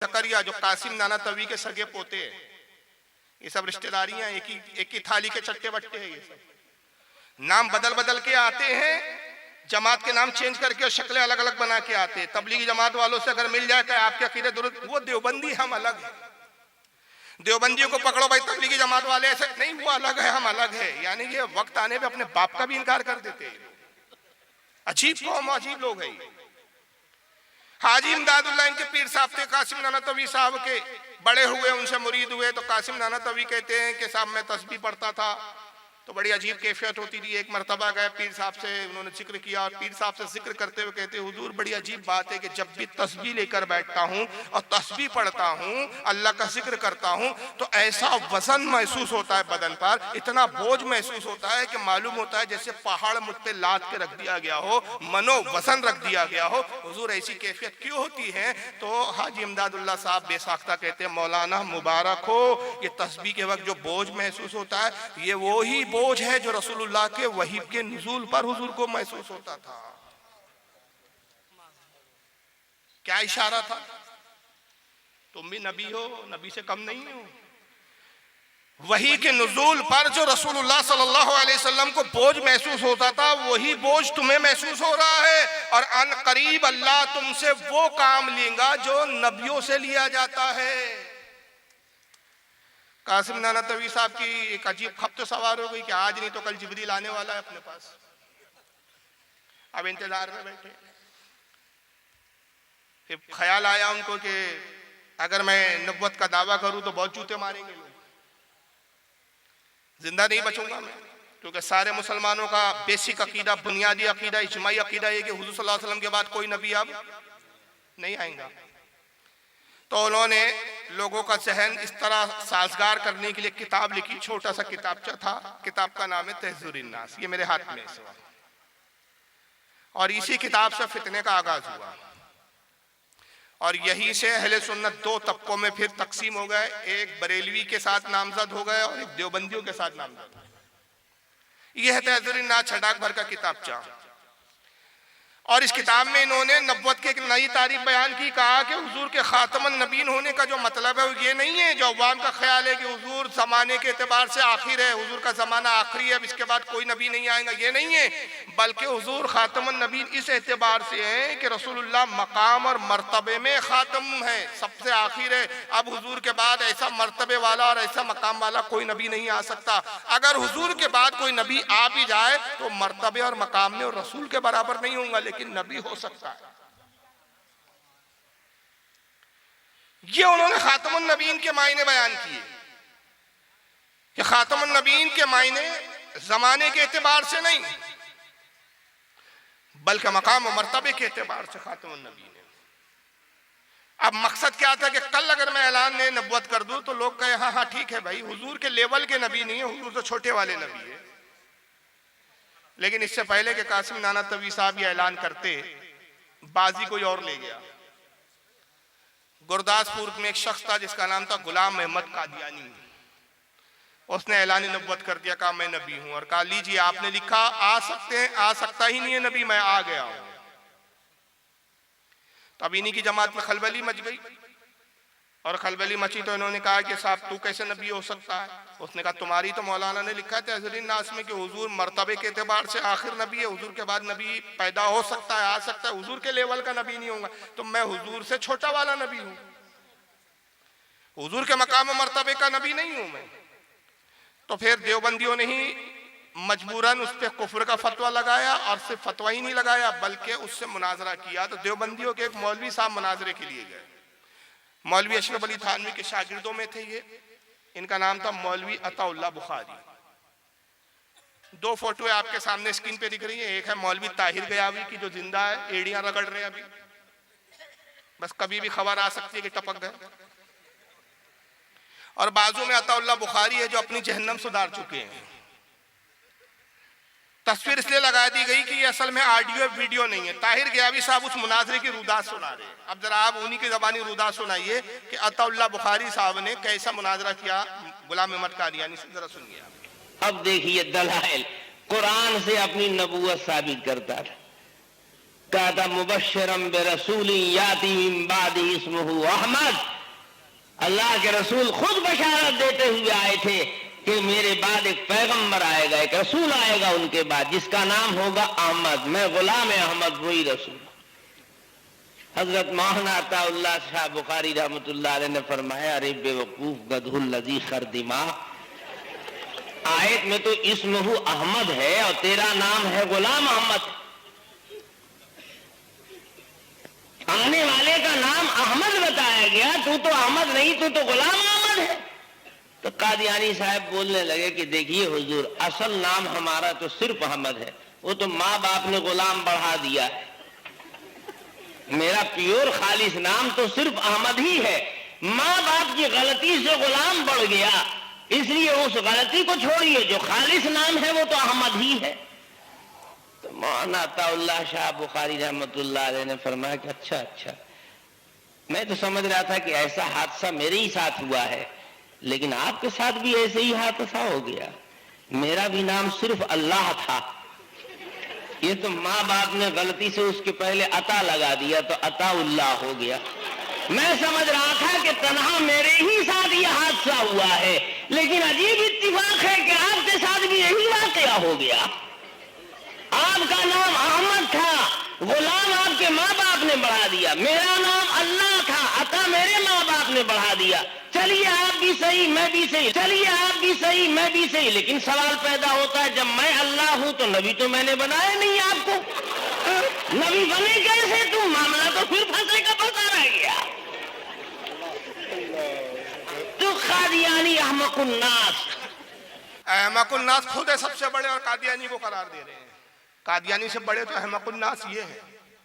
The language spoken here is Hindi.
जकरिया जो कासिम नाना तवी के सगे पोते हैं, ये सब रिश्तेदारियां एक ही थाली के चट्टे बट्टे हैं। ये सब नाम बदल बदल के आते हैं, जमात के नाम चेंज करके और शक्लें अलग अलग बना के आते हैं। तबलीगी जमात वालों से अगर मिल जाए तो आपके अकीदे दुरुस्त, वो देवबंदी हम अलग है। देवबंदियों को पकड़ो भाई, तबलीगी जमात वाले ऐसे नहीं, वो अलग है हम अलग है। यानी ये वक्त आने पे अपने बाप का भी इनकार कर देते हैं। अजीब कौम, अजीब लोग हैं। हाजी इमदादुल्लाह इनके पीर साहब थे, कासिम नाना तवी साहब के बड़े हुए, उनसे मुरीद हुए। तो कासिम नाना तवी कहते हैं कि साहब मैं तस्बीह पढ़ता था तो बड़ी अजीब कैफियत होती थी। एक मरतबा गए पीर साहब से, उन्होंने जिक्र किया और पीर साहब से जिक्र करते हुए कहते, हुजूर बड़ी अजीब बात है कि जब भी तस्बीह लेकर बैठता हूँ और तस्बीह पढ़ता हूँ, अल्लाह का जिक्र करता हूँ, तो ऐसा वजन महसूस होता है बदन पर, इतना बोझ महसूस होता है कि मालूम होता है जैसे पहाड़ मुझ पे लाद के रख दिया गया हो, मनो वजन रख दिया गया हो। हुजूर ऐसी कैफियत क्यों होती है? तो हाजी इमदादुल्लाह साहब बेसाख्ता कहते हैं, मौलाना मुबारक हो, ये तस्बीह के वक्त जो बोझ महसूस होता है, ये वो ही बोझ है जो रसूलुल्लाह के वही के नुज़ूल पर हुजूर को महसूस होता था। क्या इशारा था? तुम भी नबी हो, नबी से कम नहीं हो। वही के नुज़ूल पर जो रसूलुल्लाह सल्लल्लाहु अलैहि वसल्लम को बोझ महसूस होता था, वही बोझ तुम्हें महसूस हो रहा है। और अन करीब अल्लाह तुमसे वो काम लेगा जो नबियों से लिया जाता है। कासिम नाना तवी साहब की एक अजीब खपत सवार हो गई कि आज नहीं तो कल जिब्रील आने वाला है अपने पास। अब इंतजार में बैठे। फिर ख्याल आया उनको कि अगर मैं नबुव्वत का दावा करूं तो बहुत जूते मारेंगे लोग, जिंदा नहीं बचूंगा मैं। क्योंकि सारे मुसलमानों का बेसिक अकीदा, बुनियादी अकीदा, इज्माई अकीदा है कि हुजूर सल्लल्लाहु अलैहि वसल्लम के बाद कोई नबी अब नहीं आएगा। तो उन्होंने लोगों का जहन इस तरह साजगार करने के लिए किताब लिखी। छोटा सा किताबचा था, किताब का नाम है तहज़ीरुन नास। ये मेरे हाथ में है। और इसी किताब से फितने का आगाज हुआ और यहीं से अहले सुन्नत दो तबकों में फिर तकसीम हो गए। एक बरेलवी के साथ नामजद हो गए और एक देवबंदियों के साथ नामजद। यह है तहज़ीरुन नास, छटाक भर का किताबचा। और इस किताब में इन्होंने नबुव्वत की एक नई तारीफ बयान की। कहा कि हुजूर के खातमुन नबीन होने का जो मतलब है वो ये नहीं है जो अवाम का ख्याल है कि हुजूर ज़माने के एतबार से आखिर है, हुजूर का ज़माना आखिरी है, अब इसके बाद कोई नबी नहीं आएगा, ये नहीं है। बल्कि हुजूर खातमुन नबीन इस एतबार से हैं कि रसूलुल्लाह मकाम और मर्तबे में खातम है, सबसे आखिर है। अब हुजूर के बाद ऐसा मर्तबे वाला और ऐसा मकाम वाला कोई नबी नहीं आ सकता। अगर हुजूर के बाद कोई नबी आ भी जाए तो मर्तबे और मकाम में और रसूल के बराबर नहीं होगा, लेकिन नबी हो सकता है। ये उन्होंने खातमुन नबीन के मायने बयान किए कि खातमुन नबीन के मायने जमाने के एतबार से नहीं बल्कि मकाम और मर्तबे के एतबार से खातमुन नबीन है। अब मकसद क्या था कि कल अगर मैं ऐलान ने नबुव्वत कर दूं तो लोग कहे हाँ हाँ ठीक है भाई, हुजूर के लेवल के नबी नहीं है, हुजूर से छोटे वाले नबी है। लेकिन इससे पहले कि कासिम नाना तवी साहब ये ऐलान करते, बाजी कोई और ले गया। गुरदासपुर में एक शख्स था जिसका नाम था गुलाम अहमद कादियानी। उसने ऐलान नबुव्वत कर दिया, कहा मैं नबी हूं। और कहा लीजिए आपने लिखा आ सकते हैं, आ सकता ही नहीं है नबी, मैं आ गया हूं। तो अब इन्हीं की जमात में खलबली मच गई। और खलबली मची तो इन्होंने कहा कि साहब तू कैसे नबी हो सकता है? उसने कहा तुम्हारी तो मौलाना ने लिखा है तहज़ीरुन नास में कि हुजूर मर्तबे के एतबार से आखिर नबी है, हुजूर के बाद नबी पैदा हो सकता है, आ सकता है, हुजूर के लेवल का नबी नहीं होगा। तो मैं हुजूर से छोटा वाला नबी हूं, हुजूर के मकाम मर्तबे का नबी नहीं हूं मैं। तो फिर देवबंदियों ने ही मजबूरन उस पर कुफ्र का फतवा लगाया। और सिर्फ फतवा ही नहीं लगाया बल्कि उससे मुनाजरा किया। तो देवबंदियों के एक मौलवी साहब मुनाजरे के लिए गए। मौलवी अशरफ अली थानवी के शागिर्दों में थे ये। इनका नाम था मौलवी अताउल्लाह बुखारी। दो फोटो आपके सामने स्क्रीन पे दिख रही है। एक है मौलवी ताहिर गयावी की जो जिंदा है, एड़ियां रगड़ रहे हैं अभी, बस कभी भी खबर आ सकती है कि टपक गए। और बाजू में अताउल्लाह बुखारी है जो अपनी जहन्नम सुधार चुके हैं। तस्वीर इसलिए लगा दी गई कि ये असल में ऑडियो वीडियो नहीं है। ताहिर गयावी साहब उस मुनाजरे की रुदात सुना रहे हैं। अब जरा आप उन्हीं की ज़बानी रुदात सुनाइए कि अताउल्लाह बुखारी साहब ने कैसा मुनाजरा किया गुलाम अहमद कादियानी से, जरा सुनिए। अब देखिए दलाइल कुरान से अपनी नबूवत साबित करता था। कहा था मुबश्शिरम बिरसूल याती मिन बादी इस्मुहु अहमद। अल्लाह के रसूल खुद बशारत देते हुए आए थे कि मेरे बाद एक पैगंबर आएगा, एक रसूल आएगा उनके बाद, जिसका नाम होगा अहमद। मैं गुलाम अहमद, वही रसूल। हजरत मौलाना अताउल्लाह शाह बुखारी रहमतुल्लाह अलैह ने फरमाया, अरे बेवकूफ गदहुल लजी खरदिमा, आयत में तो इस्मुहु अहमद है और तेरा नाम है गुलाम अहमद। आने वाले का नाम अहमद बताया गया, तू तो अहमद नहीं, तू तो गुलाम अहमद है। तो कादियानी साहब बोलने लगे कि देखिए हुजूर, असल नाम हमारा तो सिर्फ अहमद है, वो तो माँ बाप ने गुलाम बढ़ा दिया है। मेरा प्योर खालिस नाम तो सिर्फ अहमद ही है, माँ बाप की गलती से गुलाम बढ़ गया, इसलिए उस गलती को छोड़िए, जो खालिस नाम है वो तो अहमद ही है। तो मौलाना अताउल्लाह शाह बुखारी रहमतुल्लाह अलैह ने फरमाया कि अच्छा, मैं तो समझ रहा था कि ऐसा हादसा मेरे ही साथ हुआ है, लेकिन आपके साथ भी ऐसे ही हादसा हो गया। मेरा भी नाम सिर्फ अल्लाह था, ये तो माँ बाप ने गलती से उसके पहले अता लगा दिया तो अताउल्लाह हो गया। मैं समझ रहा था कि तन्हा मेरे ही साथ ये हादसा हुआ है, लेकिन अजीब इत्तिफाक है कि आपके साथ भी यही वाकया हो गया। आपका नाम अहमद था, गुलाम आपके माँ बाप ने बढ़ा दिया, मेरा नाम अल्लाह था, अता मेरे माँ बाप ने बढ़ा दिया। चलिए आप भी सही, मैं भी सही, चलिए आप भी सही, मैं भी सही, लेकिन सवाल पैदा होता है, जब मैं अल्लाह हूं तो नबी तो मैंने बनाया नहीं आपको, नबी बने कैसे तुम? मामला तो फिर फंसे का पता रह गया। तो कादियानी अहमकुन्नास, अहमकुन्नास खुद है सबसे बड़े और कादियानी को करार दे रहे हैं। कादियानी से बड़े तो अहमकुन्नास ये है।